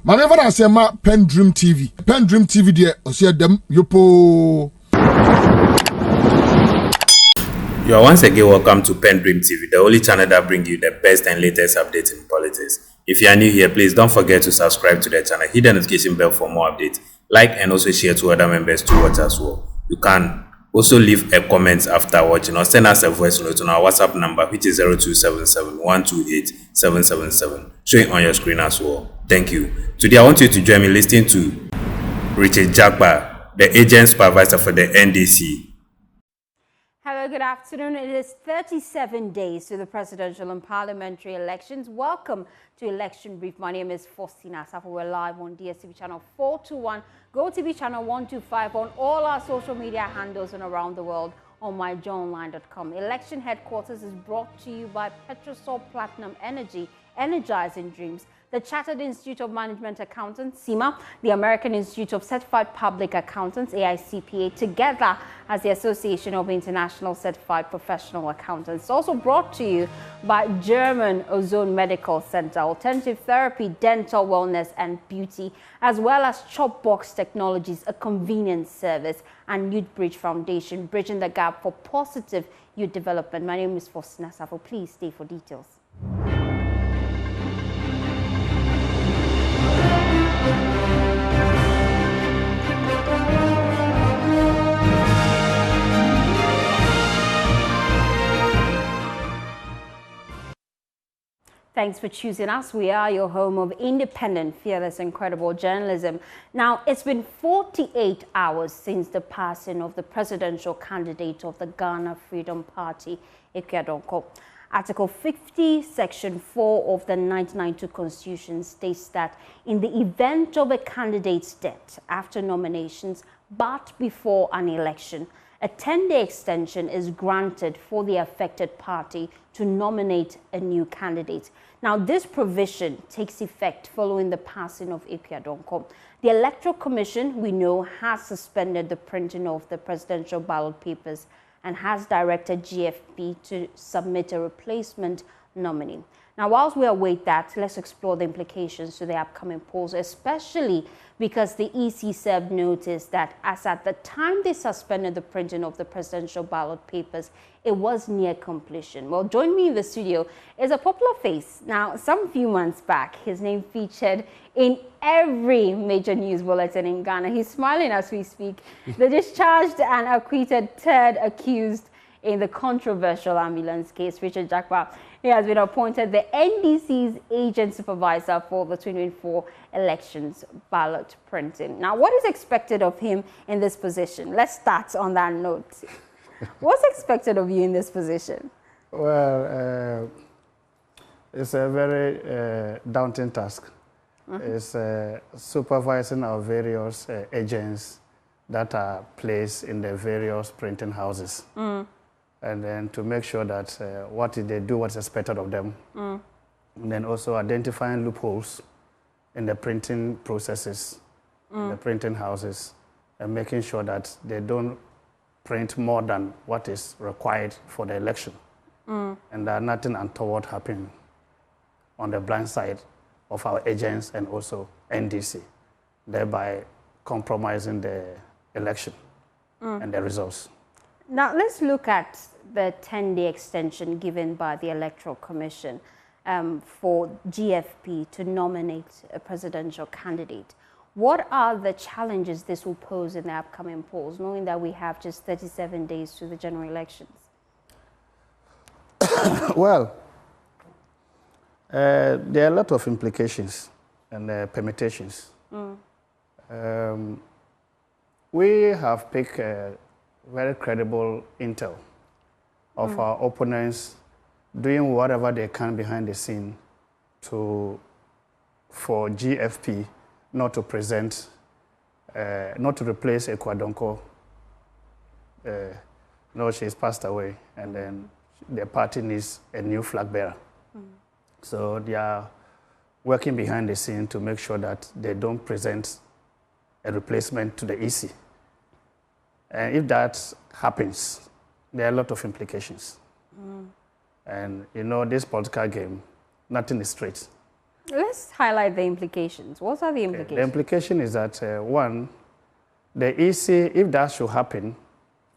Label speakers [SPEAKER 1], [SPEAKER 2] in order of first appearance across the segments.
[SPEAKER 1] Manever I say ma PENDREAM TV. PENDREAM TV there, osia dem yopo.
[SPEAKER 2] You are once again welcome to PENDREAM TV, the only channel that brings you the best and latest updates in politics. If you are new here, please don't forget to subscribe to the channel, hit the notification bell for more updates, like and also share to other members to watch as well. You can also leave a comment after watching or send us a voice note on our WhatsApp number, which is 0277 128 777, showing on your screen as well. Thank you. Today I want you to join me listening to Richard Jakpa, the agent supervisor for the NDC.
[SPEAKER 3] Hello, good afternoon. It is 37 days to the presidential and parliamentary elections. Welcome to Election Brief. My name is Faustina Safo. We're live on DSTV channel 421, GoTV channel 125, on all our social media handles and around the world on myjohnline.com. Election headquarters is brought to you by Petrosol Platinum Energy, energizing dreams. The Chartered Institute of Management Accountants, CIMA, the American Institute of Certified Public Accountants, AICPA, together as the Association of International Certified Professional Accountants. Also brought to you by German Ozone Medical Center, Alternative Therapy, Dental Wellness and Beauty, as well as Chopbox Technologies, a convenience service, and Youth Bridge Foundation, bridging the gap for positive youth development. My name is Faustina Safo. Please stay for details. Thanks for choosing us. We are your home of independent, fearless, and credible journalism. Now, it's been 48 hours since the passing of the presidential candidate of the Ghana Freedom Party, Ikeadonko. Article 50, Section 4 of the 1992 Constitution states that in the event of a candidate's death after nominations but before an election, a 10-day extension is granted for the affected party to nominate a new candidate. Now, this provision takes effect following the passing of Ikeadonko. The Electoral Commission, we know, has suspended the printing of the presidential ballot papers and has directed GFP to submit a replacement nominee. Now, whilst we await that, let's explore the implications to the upcoming polls, especially because the EC served notice that as at the time they suspended the printing of the presidential ballot papers, it was near completion. Well, join me in the studio is a popular face. Now, some few months back, his name featured in every major news bulletin in Ghana. He's smiling as we speak. The discharged and acquitted third accused in the controversial ambulance case, Richard Jakpa. He has been appointed the NDC's agent supervisor for the 2024 elections ballot printing. Now, what is expected of him in this position? Let's start on that note. What's expected of you in this position?
[SPEAKER 4] Well, it's a very daunting task. It's supervising our various agents that are placed in the various printing houses. And then to make sure that what they do, what's expected of them. And then also identifying loopholes in the printing processes, in the printing houses, and making sure that they don't print more than what is required for the election. And that nothing untoward happen on the blind side of our agents and also NDC, thereby compromising the election and the results.
[SPEAKER 3] Now, let's look at the 10-day extension given by the Electoral Commission for GFP to nominate a presidential candidate. What are the challenges this will pose in the upcoming polls, knowing that we have just 37 days to the general elections?
[SPEAKER 4] Well, there are a lot of implications and permutations. We have picked very credible intel of our opponents doing whatever they can behind the scene for GFP not to present, not to replace Ikeadonko. No, she's passed away, and then the party needs a new flag bearer. So they are working behind the scene to make sure that they don't present a replacement to the EC. And if that happens, there are a lot of implications. And you know, this political game, nothing is straight.
[SPEAKER 3] Let's highlight the implications. What are the implications?
[SPEAKER 4] The implication is that, one, the EC, if that should happen,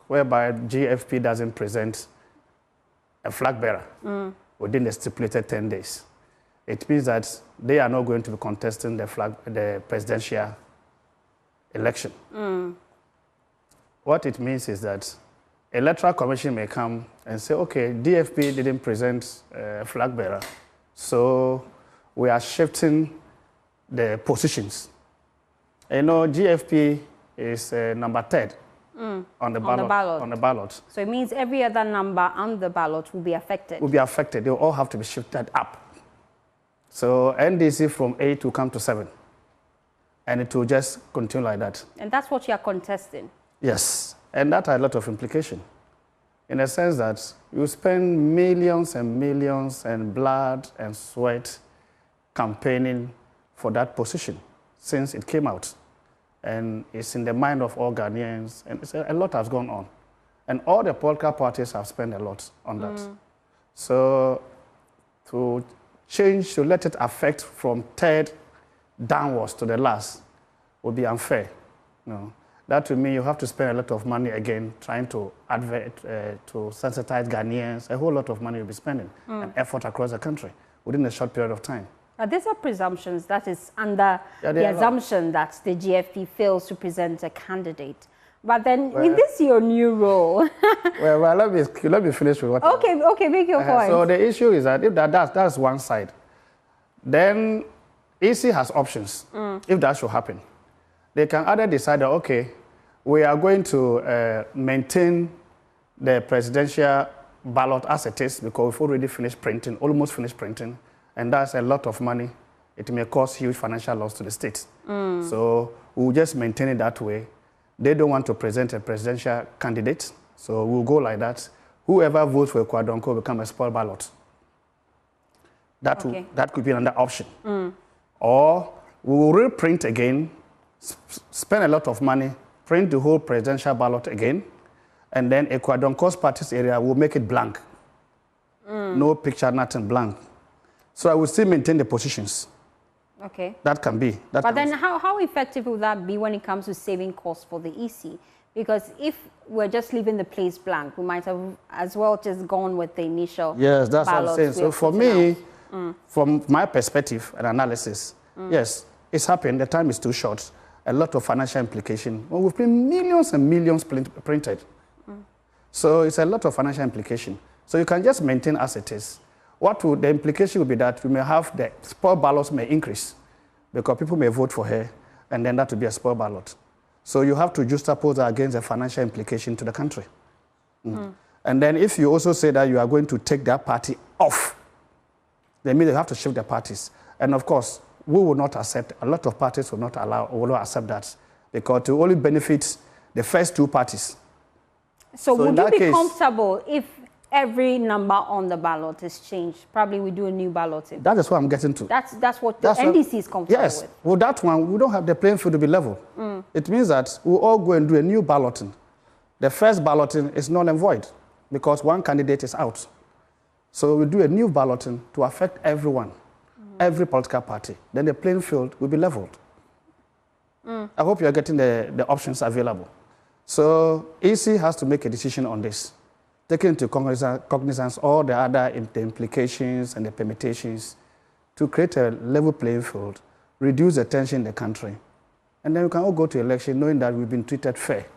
[SPEAKER 4] whereby GFP doesn't present a flag bearer within the stipulated 10 days, it means that they are not going to be contesting the presidential election. What it means is that Electoral Commission may come and say, okay, DFP didn't present a flag bearer, so we are shifting the positions. You know, GFP is number 3rd on the ballot.
[SPEAKER 3] So it means every other number on the ballot will be affected.
[SPEAKER 4] Will be affected. They will all have to be shifted up. So NDC from 8 will come to 7. And it will just continue like that.
[SPEAKER 3] And that's what you are contesting?
[SPEAKER 4] Yes. And that has a lot of implication. In the sense that you spend millions and millions and blood and sweat campaigning for that position since it came out. And it's in the mind of all Ghanaians, and a lot has gone on. And all the political parties have spent a lot on that. So to change, to let it affect from 3rd downwards to the last would be unfair. No. That to me, you have to spend a lot of money again trying to to sensitize Ghanaians. A whole lot of money you'll be spending and effort across the country within a short period of time.
[SPEAKER 3] These are presumptions that is under the assumption that the GFP fails to present a candidate. But then, in this your new role...
[SPEAKER 4] well, let me finish with what...
[SPEAKER 3] Okay, make your point.
[SPEAKER 4] So the issue is that if that's one side, then EC has options if that should happen. They can either decide that, okay, we are going to maintain the presidential ballot as it is because we've already finished printing, almost finished printing, and that's a lot of money. It may cause huge financial loss to the state. So we'll just maintain it that way. They don't want to present a presidential candidate, so we'll go like that. Whoever votes for Kwadonko will become a spoil ballot. That could be another option. Or we will reprint again, spend a lot of money, print the whole presidential ballot again, and then Kwadonko's party's area will make it blank. No picture, nothing, blank. So I will still maintain the positions.
[SPEAKER 3] Okay.
[SPEAKER 4] That can be.
[SPEAKER 3] But then how effective will that be when it comes to saving costs for the EC? Because if we're just leaving the place blank, we might have as well just gone with the initial
[SPEAKER 4] Yes, that's what I'm saying. So for me, from my perspective and analysis, yes, it's happened. The time is too short. A lot of financial implication. Well, we've been millions and millions printed. So it's a lot of financial implication. So you can just maintain as it is. The implication will be that we may have the spoil ballots may increase because people may vote for her, and then that will be a spoil ballot. So you have to juxtapose that against the financial implication to the country. And then if you also say that you are going to take that party off, then means you have to shift the parties. And of course, we will not accept, a lot of parties will not allow or will not accept that because it only benefits the first 2 parties.
[SPEAKER 3] So would you be comfortable if every number on the ballot is changed? Probably we do a new balloting.
[SPEAKER 4] That is what I'm getting to.
[SPEAKER 3] That's what the NDC is comfortable with.
[SPEAKER 4] Yes. Well, that one, we don't have the playing field to be level. It means that we'll all go and do a new balloting. The first balloting is null and void because one candidate is out. So we do a new balloting to affect everyone, every political party. Then the playing field will be leveled. I hope you're getting the options available. So EC has to make a decision on this, taking into cognizance all the other implications and the permutations to create a level playing field, reduce the tension in the country, and then we can all go to election knowing that we've been treated fair.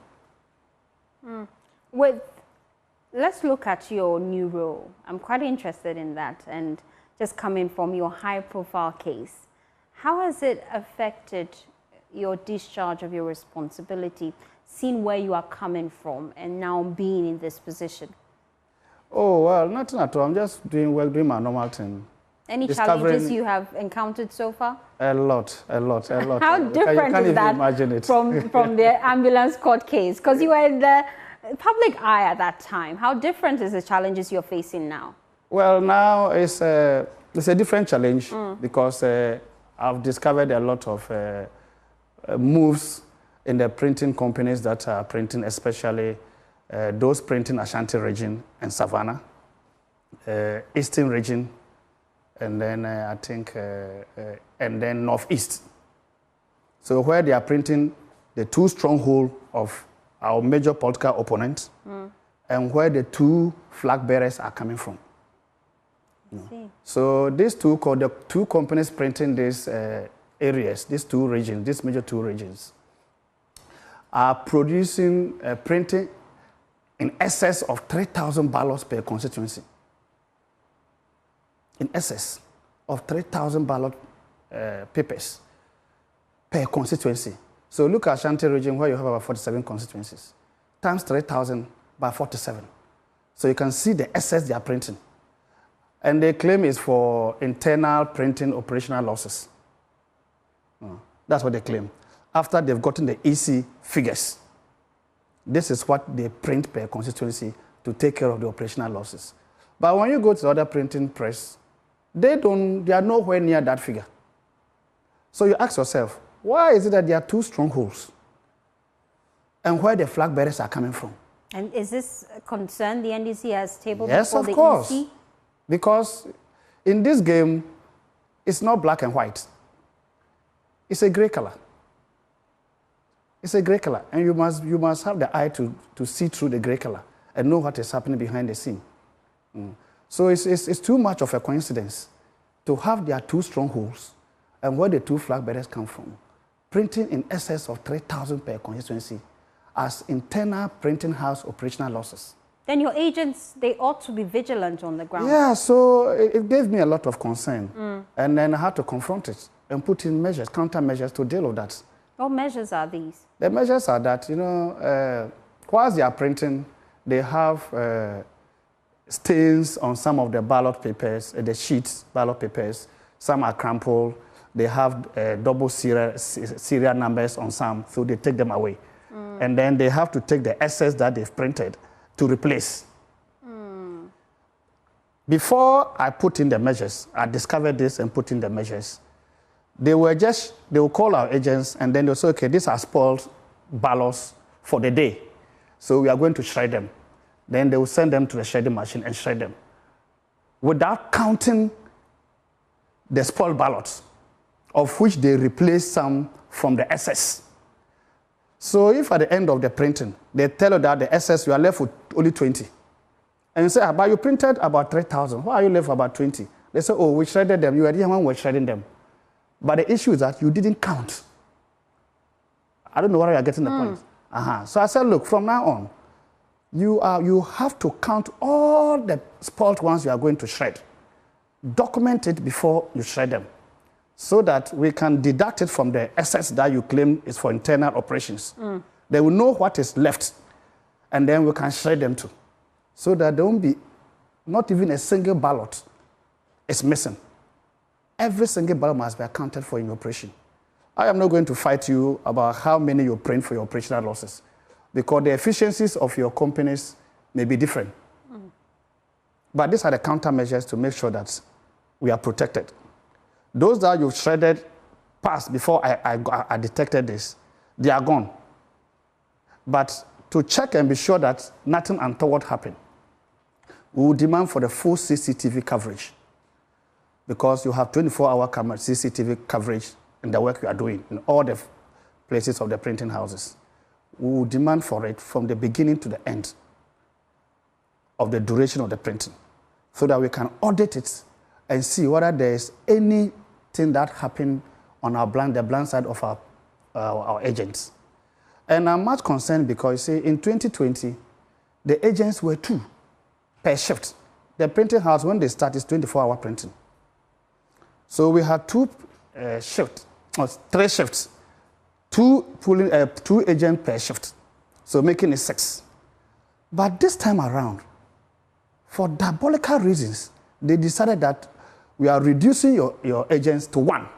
[SPEAKER 3] Let's look at your new role. I'm quite interested in that, and just coming from your high-profile case, how has it affected your discharge of your responsibility, seeing where you are coming from and now being in this position?
[SPEAKER 4] Oh, well, nothing at all. I'm just doing my normal thing.
[SPEAKER 3] Any challenges you have encountered so far?
[SPEAKER 4] A lot.
[SPEAKER 3] How different is that from the ambulance court case? Because you were in the public eye at that time. How different is the challenges you're facing now? Well,
[SPEAKER 4] now it's a different challenge because I've discovered a lot of moves in the printing companies that are printing, especially those printing Ashanti region and Savannah, Eastern region, and then I think, and then northeast. So where they are printing the two strongholds of our major political opponents, and where the two flag bearers are coming from. So these the two companies printing these areas, these two regions, these major two regions, are producing, printing in excess of 3,000 ballots per constituency. In excess of 3,000 ballot papers per constituency. So look at Ashanti region where you have about 47 constituencies, times 3,000 by 47. So you can see the excess they are printing. And they claim is for internal printing operational losses. That's what they claim. After they've gotten the EC figures, this is what they print per constituency to take care of the operational losses. But when you go to the other printing press, they are nowhere near that figure. So you ask yourself, why is it that there are two strongholds? And where the flag bearers are coming from? And
[SPEAKER 3] is this a concern the NDC has tabled
[SPEAKER 4] yes,
[SPEAKER 3] before the
[SPEAKER 4] course.
[SPEAKER 3] EC?
[SPEAKER 4] Because in this game, it's not black and white. It's a gray color. It's a gray color. And you must have the eye to see through the gray color and know what is happening behind the scene. So it's too much of a coincidence to have their two strongholds and where the two flag bearers come from, printing in excess of 3,000 per constituency as internal printing house operational losses.
[SPEAKER 3] Then your agents, they ought to be vigilant on the ground.
[SPEAKER 4] Yeah, so it gave me a lot of concern. And then I had to confront it and put in measures, countermeasures to deal with that.
[SPEAKER 3] What measures are these?
[SPEAKER 4] The measures are that, whilst they are printing, they have stains on some of the ballot papers, the sheets, ballot papers. Some are crumpled. They have double serial numbers on some, so they take them away. And then they have to take the excess that they've printed to replace. Before I put in the measures, I discovered this and put in the measures. They will call our agents and then they'll say, okay, these are spoiled ballots for the day. So we are going to shred them. Then they will send them to the shredding machine and shred them without counting the spoiled ballots, of which they replace some from the excess. So if at the end of the printing, they tell you that the excess, you are left with only 20. And you say, but you printed about 3,000. Why are you left with about 20? They say, oh, we shredded them. You were the one who was shredding them. But the issue is that you didn't count. I don't know whether you're getting the point. So I said, look, from now on, you have to count all the spoiled ones you are going to shred. Document it before you shred them, so that we can deduct it from the excess that you claim is for internal operations. They will know what is left, and then we can shred them too, so that there won't be not even a single ballot is missing. Every single ballot must be accounted for in your operation. I am not going to fight you about how many you print for your operational losses, because the efficiencies of your companies may be different. But these are the countermeasures to make sure that we are protected. Those that you've shredded past before I detected this, they are gone. But to check and be sure that nothing untoward happened, we will demand for the full CCTV coverage, because you have 24-hour CCTV coverage in the work you are doing in all the places of the printing houses. We will demand for it from the beginning to the end of the duration of the printing, so that we can audit it and see whether there is anything that happened on the blind side of our agents. And I'm much concerned because, you see, in 2020, the agents were 2 per shift. The printing house, when they start, is 24-hour printing. So we had 2 shifts, or 3 shifts, 2 agents per shift, so making it 6. But this time around, for diabolical reasons, they decided that we are reducing your agents to 1.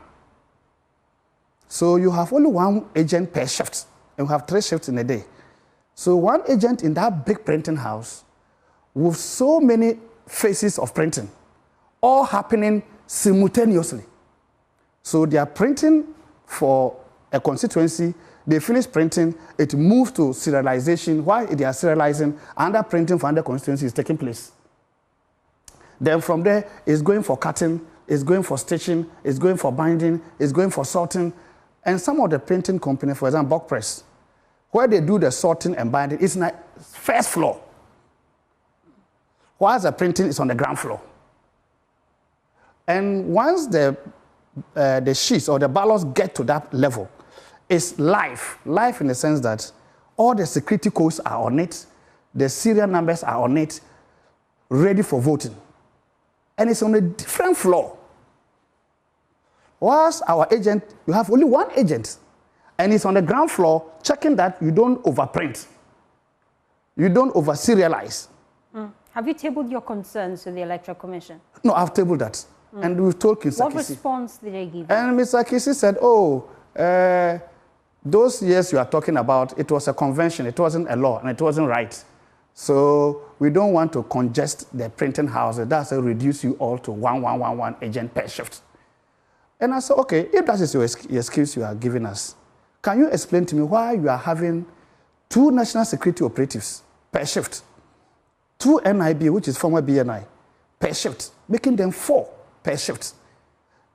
[SPEAKER 4] So you have only 1 agent per shift, and we have 3 shifts in a day. So 1 agent in that big printing house with so many phases of printing, all happening simultaneously. So they are printing for a constituency, they finish printing, it moves to serialization. While they are serializing, another printing for another constituency is taking place. Then from there, it's going for cutting, it's going for stitching, it's going for binding, it's going for sorting. And some of the printing companies, for example, Book Press, where they do the sorting and binding, it's on the first floor, whilst the printing is on the ground floor. And once the sheets or the ballots get to that level, it's live. Live in the sense that all the security codes are on it, the serial numbers are on it, ready for voting. And it's on a different floor. Whilst our agent, you have only one agent, and it's on the ground floor checking that you don't overprint, you don't over-serialize.
[SPEAKER 3] Have you tabled your concerns to the Electoral Commission?
[SPEAKER 4] No, I've tabled that. And we've told Mr.
[SPEAKER 3] What
[SPEAKER 4] Kisi.
[SPEAKER 3] response did they give?
[SPEAKER 4] And Mr. Kisi said, oh, those years you are talking about, it was a convention, it wasn't a law, and it wasn't right. So we don't want to congest the printing houses. That's to reduce you all to one agent per shift. And I said, okay, if that is your excuse you are giving us, can you explain to me why you are having 2 national security operatives per shift, 2 NIB, which is former BNI, per shift, making them 4 per shift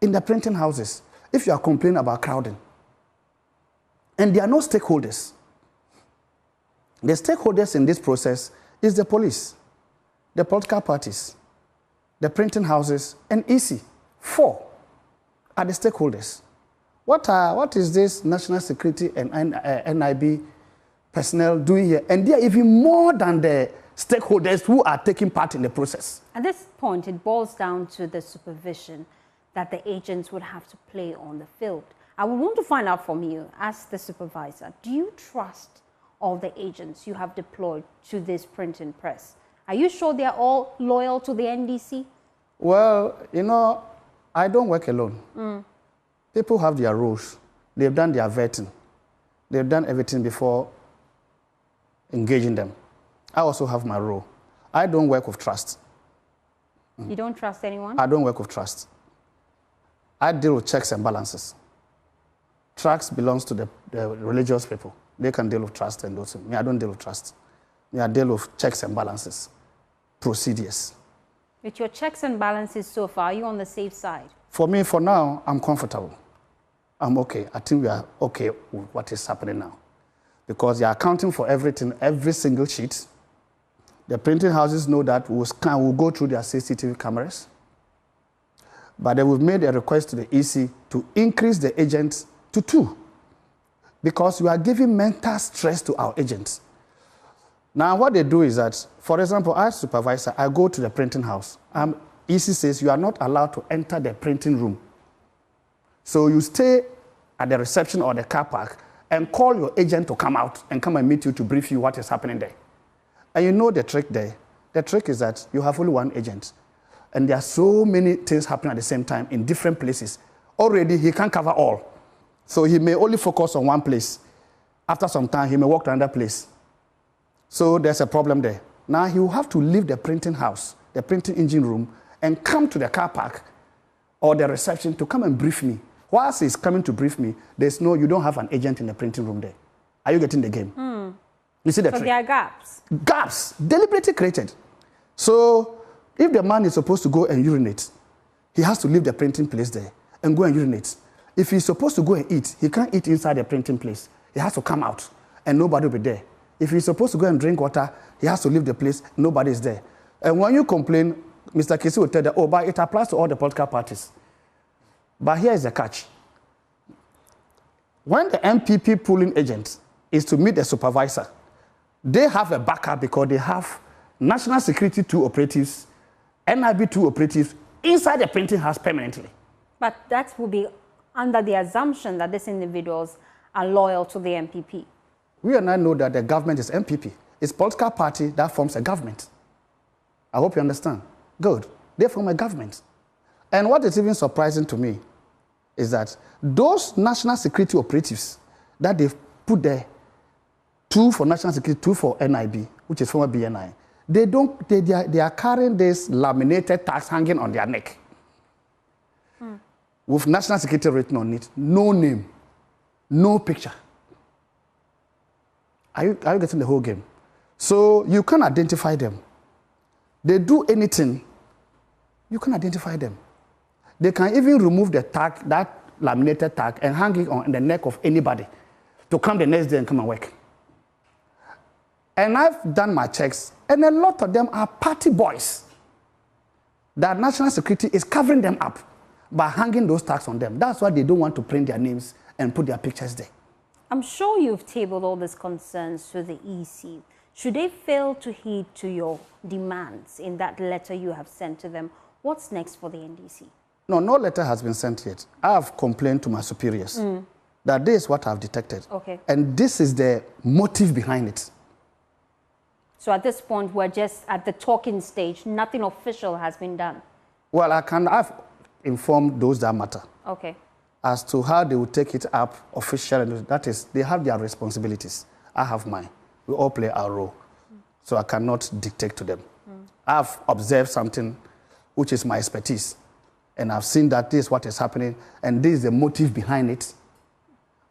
[SPEAKER 4] in the printing houses, if you are complaining about crowding? And there are no stakeholders. The stakeholders in this process is the police, the political parties, the printing houses, and EC. 4 are the stakeholders. What is this national security and NIB personnel doing here? And they are even more than the stakeholders who are taking part in the process.
[SPEAKER 3] At this point, it boils down to the supervision that the agents would have to play on the field. I would want to find out from you, as the supervisor, do you trust all the agents you have deployed to this printing press? Are you sure they are all loyal to the NDC?
[SPEAKER 4] Well, you know, I don't work alone. People have their roles. They've done their vetting. They've done everything before engaging them. I also have my role. I don't work with trust.
[SPEAKER 3] You don't trust anyone?
[SPEAKER 4] I don't work with trust. I deal with checks and balances. Trust belongs to the religious people. They can deal with trust and those. Me, I don't deal with trust. Me, I deal with checks and balances, procedures.
[SPEAKER 3] With your checks and balances so far, are you on the safe side?
[SPEAKER 4] For me, for now, I'm comfortable. I'm okay. I think we are okay with what is happening now. Because they are accounting for everything, every single sheet. The printing houses know that we'll go through their CCTV cameras. But then we've made a request to the EC to increase the agents to 2. Because we are giving mental stress to our agents. Now, what they do is that, for example, as supervisor, I go to the printing house. EC says you are not allowed to enter the printing room. So you stay at the reception or the car park and call your agent to come out and come and meet you to brief you what is happening there. And you know the trick there. The trick is that you have only one agent. And there are so many things happening at the same time in different places. Already, he can't cover all. So he may only focus on one place. After some time, he may walk to another place. So there's a problem there. Now he will have to leave the printing house, the printing engine room, and come to the car park or the reception to come and brief me. Whilst he's coming to brief me, you don't have an agent in the printing room there. Are you getting the game? You see the trick?
[SPEAKER 3] So there are gaps.
[SPEAKER 4] Gaps, deliberately created. So if the man is supposed to go and urinate, he has to leave the printing place there and go and urinate. If he's supposed to go and eat, he can't eat inside the printing place. He has to come out and nobody will be there. If he's supposed to go and drink water, he has to leave the place, nobody is there. And when you complain, Mr. Kisi will tell you, oh, but it applies to all the political parties. But here is the catch. When the MPP polling agent is to meet the supervisor, they have a backup because they have National Security 2 operatives, NIB 2 operatives inside the printing house permanently.
[SPEAKER 3] But that will be under the assumption that these individuals are loyal to the MPP.
[SPEAKER 4] We and I know that the government is MPP. It's a political party that forms a government. I hope you understand. Good. They form a government. And what is even surprising to me is that those national security operatives that they've put there, 2 for national security, 2 for NIB, which is former BNI, they are carrying this laminated tags hanging on their neck. With national security written on it, no name, no picture. Are you getting the whole game? So you can identify them. They do anything, you can identify them. They can even remove the tag, that laminated tag, and hang it on the neck of anybody to come the next day and come and work. And I've done my checks, and a lot of them are party boys. That national security is covering them up by hanging those tags on them. That's why they don't want to print their names and put their pictures there.
[SPEAKER 3] I'm sure you've tabled all these concerns to the EC. Should they fail to heed to your demands in that letter you have sent to them, what's next for the NDC?
[SPEAKER 4] No letter has been sent yet. I have complained to my superiors that this is what I've detected.
[SPEAKER 3] Okay.
[SPEAKER 4] And this is the motive behind it.
[SPEAKER 3] So at this point, we're just at the talking stage. Nothing official has been done.
[SPEAKER 4] Well, I've informed those that matter.
[SPEAKER 3] Okay.
[SPEAKER 4] As to how they will take it up officially, that is, they have their responsibilities. I have mine. We all play our role. So I cannot dictate to them. I've observed something which is my expertise. And I've seen that this is what is happening, and this is the motive behind it.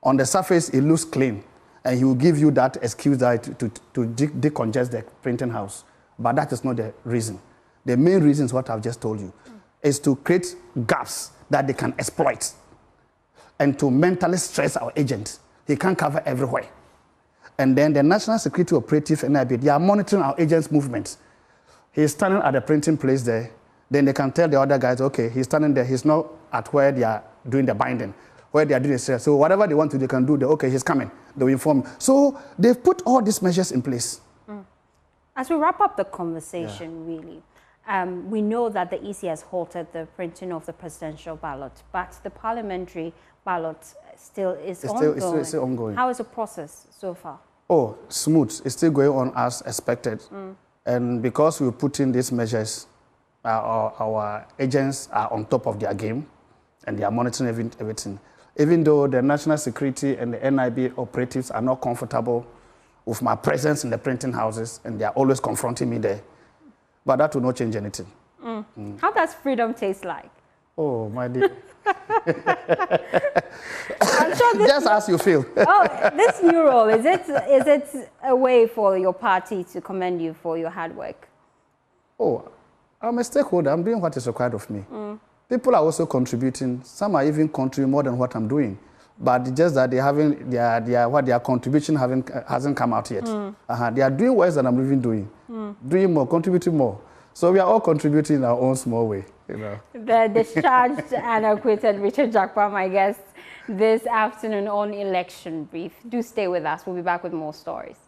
[SPEAKER 4] On the surface, it looks clean, and he will give you that excuse that to decongest the printing house. But that is not the reason. The main reason is what I've just told you, is to create gaps that they can exploit and to mentally stress our agent. He can't cover everywhere. And then the National Security Operative, NIB, they are monitoring our agent's movements. He's standing at the printing place there. Then they can tell the other guys, okay, he's standing there. He's not at where they are doing the binding, where they are doing the sales. So whatever they want to, they can do. Okay, he's coming. They will inform. So they've put all these measures in place.
[SPEAKER 3] As we wrap up the conversation, really, we know that the EC has halted the printing of the presidential ballot, but the parliamentary ballot still is ongoing.
[SPEAKER 4] It's still ongoing.
[SPEAKER 3] How is the process so far?
[SPEAKER 4] Oh, smooth. It's still going on as expected. And because we put in these measures, our agents are on top of their game, and they are monitoring everything. Even though the national security and the NIB operatives are not comfortable with my presence in the printing houses, and they are always confronting me there. But that will not change anything.
[SPEAKER 3] How does freedom taste like?
[SPEAKER 4] Oh, my dear.
[SPEAKER 3] I'm sure this
[SPEAKER 4] Just as you feel.
[SPEAKER 3] this new role, is it a way for your party to commend you for your hard work?
[SPEAKER 4] Oh, I'm a stakeholder. I'm doing what is required of me. People are also contributing. Some are even contributing more than what I'm doing. But it's just that their contribution hasn't come out yet. They are doing worse than I'm even doing. Doing more, contributing more. So we are all contributing in our own small way. You know.
[SPEAKER 3] The discharged and acquitted Richard Jakpa, my guest, this afternoon on Election Brief. Do stay with us. We'll be back with more stories.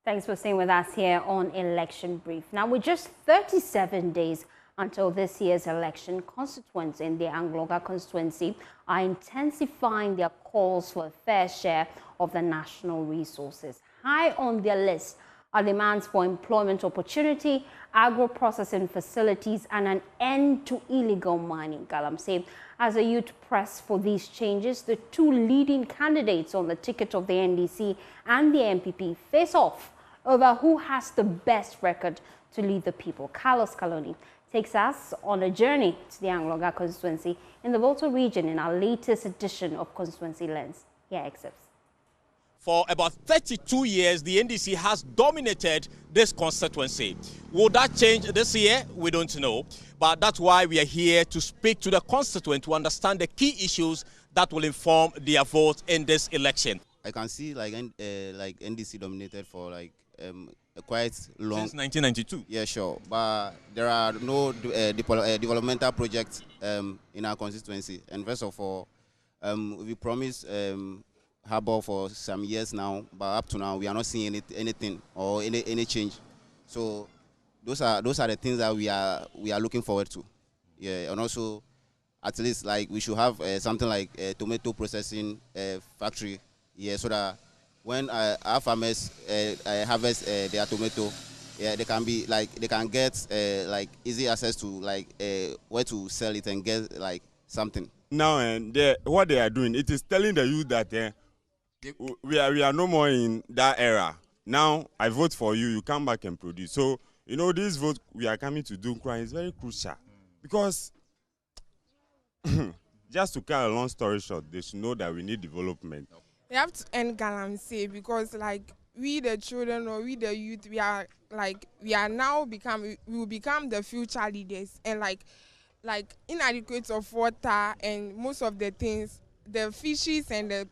[SPEAKER 3] Thanks for staying with us here on Election Brief. Now, with just 37 days until this year's election, constituents in the Angloga constituency are intensifying their calls for a fair share of the national resources. High on their list are demands for employment opportunity, agro-processing facilities, and an end to illegal mining. Galamsey, as a youth press for these changes, the two leading candidates on the ticket of the NDC and the MPP face off over who has the best record to lead the people. Carlos Kaloni takes us on a journey to the Angloga constituency in the Volta region in our latest edition of Constituency Lens. Here excerpts.
[SPEAKER 5] For about 32 years, the NDC has dominated this constituency. Will that change this year? We don't know. But that's why we are here to speak to the constituent to understand the key issues that will inform their vote in this election.
[SPEAKER 6] I can see like NDC dominated for quite long.
[SPEAKER 5] Since 1992?
[SPEAKER 6] Yeah, sure. But there are no developmental projects in our constituency. And first of all, we promised Harbour for some years now, but up to now we are not seeing anything or any change. So those are the things that we are looking forward to. Yeah, and also at least like we should have something like a tomato processing factory. Yeah, so that when our farmers harvest their tomato, yeah, they can get easy access to where to sell it and get something.
[SPEAKER 7] Now what they are doing, it is telling the youth that we are no more in that era. Now I vote for you, you come back and produce. So you know this vote we are coming to do is very crucial because just to cut a long story short, they should know that we need development.
[SPEAKER 8] We have to end galamsey because, like, we the children or we the youth, we are now we will become the future leaders, and like inadequate of water and most of the things, the fishes and the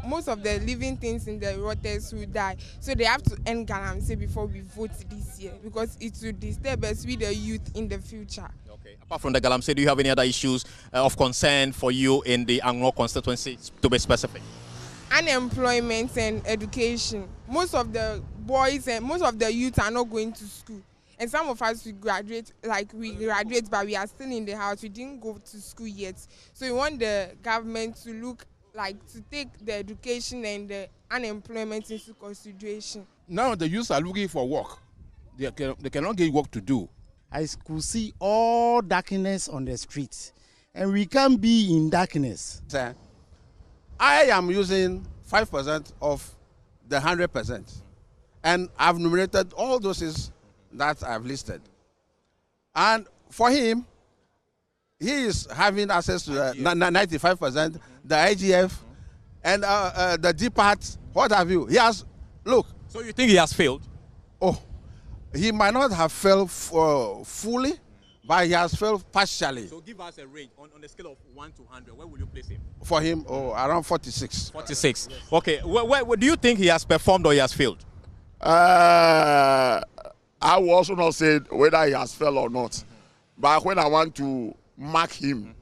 [SPEAKER 8] most of the living things in the waters will die. So they have to end galamsey before we vote this year, because it will disturb us, we the youth, in the future.
[SPEAKER 5] Okay. Apart from the galamsey, do you have any other issues of concern for you in the Anglo constituency, to be specific?
[SPEAKER 8] Unemployment and education. Most of the boys and most of the youth are not going to school, and some of us we graduate, but we are still in the house. We didn't go to school yet, so we want the government to look to take the education and the unemployment into consideration.
[SPEAKER 9] Now the youth are looking for work. They cannot get work to do.
[SPEAKER 10] I could see all darkness on the streets, and we can't be in darkness.
[SPEAKER 9] I am using 5% of the 100%, and I've numerated all doses that I've listed. And for him, he is having access to the 95%, the IGF, and the D part. What have you? He has, look.
[SPEAKER 5] So you think he has failed?
[SPEAKER 9] Oh, he might not have failed fully, but he has failed partially.
[SPEAKER 5] So give us a range on the scale of 1 to 100. Where will you place him?
[SPEAKER 9] For him, around 46.
[SPEAKER 5] 46. Yes. Okay. Where do you think he has performed or he has failed?
[SPEAKER 11] I will also not say whether he has failed or not. But when I want to mark him,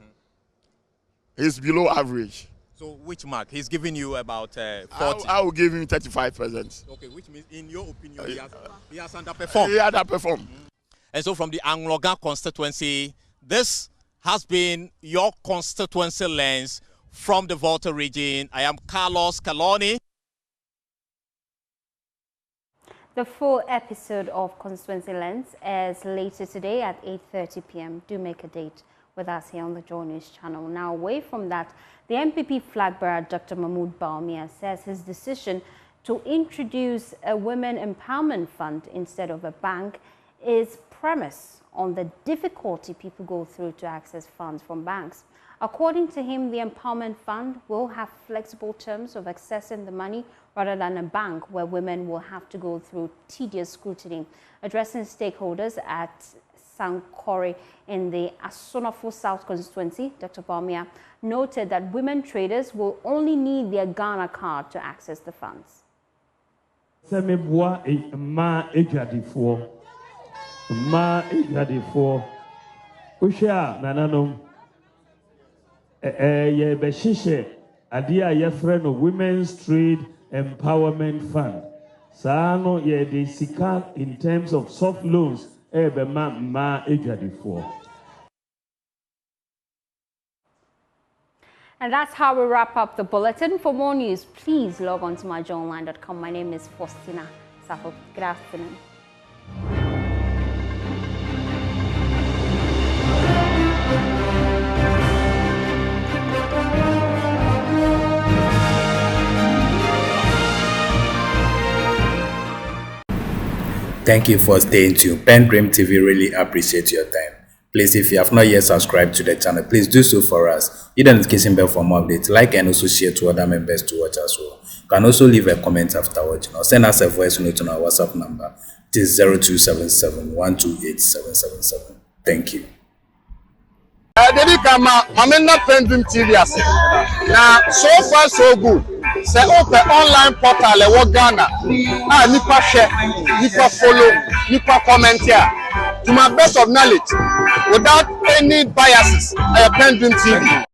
[SPEAKER 11] he's below average.
[SPEAKER 5] So which mark? He's giving you about 40.
[SPEAKER 11] I will give him 35%.
[SPEAKER 5] Okay, which means in your opinion he has underperformed.
[SPEAKER 11] He underperformed.
[SPEAKER 5] And so from the Anglogan constituency, this has been your constituency lens from the Volta region. I am Carlos Kaloni.
[SPEAKER 3] The full episode of Constituency Lens airs later today at 8:30 p.m. Do make a date with us here on the Joy News channel. Now, away from that, the MPP flag bearer, Dr. Mahmoud Bawumia, says his decision to introduce a women empowerment fund instead of a bank is premised on the difficulty people go through to access funds from banks. According to him, the empowerment fund will have flexible terms of accessing the money rather than a bank where women will have to go through tedious scrutiny. Addressing stakeholders at Sankore in the Asonafo South constituency, Dr. Bawumia noted that women traders will only need their Ghana card to access the funds.
[SPEAKER 12] Women's Trade Empowerment Fund. Sano ye de sika in terms of soft loans ma ejadifo.
[SPEAKER 3] And that's how we wrap up the bulletin. For more news, please log on to myjoyonline.com. My name is Faustina Saho. Good afternoon.
[SPEAKER 2] Thank you for staying tuned. PENDREAM TV really appreciate your time. Please, if you have not yet subscribed to the channel, please do so for us. Hit the notification bell for more updates. Like and also share to other members to watch as well. You can also leave a comment after watching or send us a voice note on our WhatsApp number. It is 0277 128 777. Thank you.
[SPEAKER 11] Dedi kama amena PENDREAM TV ase. Now so far so good. Say open online portal e wo Ghana. Nipa share, nipa follow, nipa comment here. To my best of knowledge, without any biases, PENDREAM TV.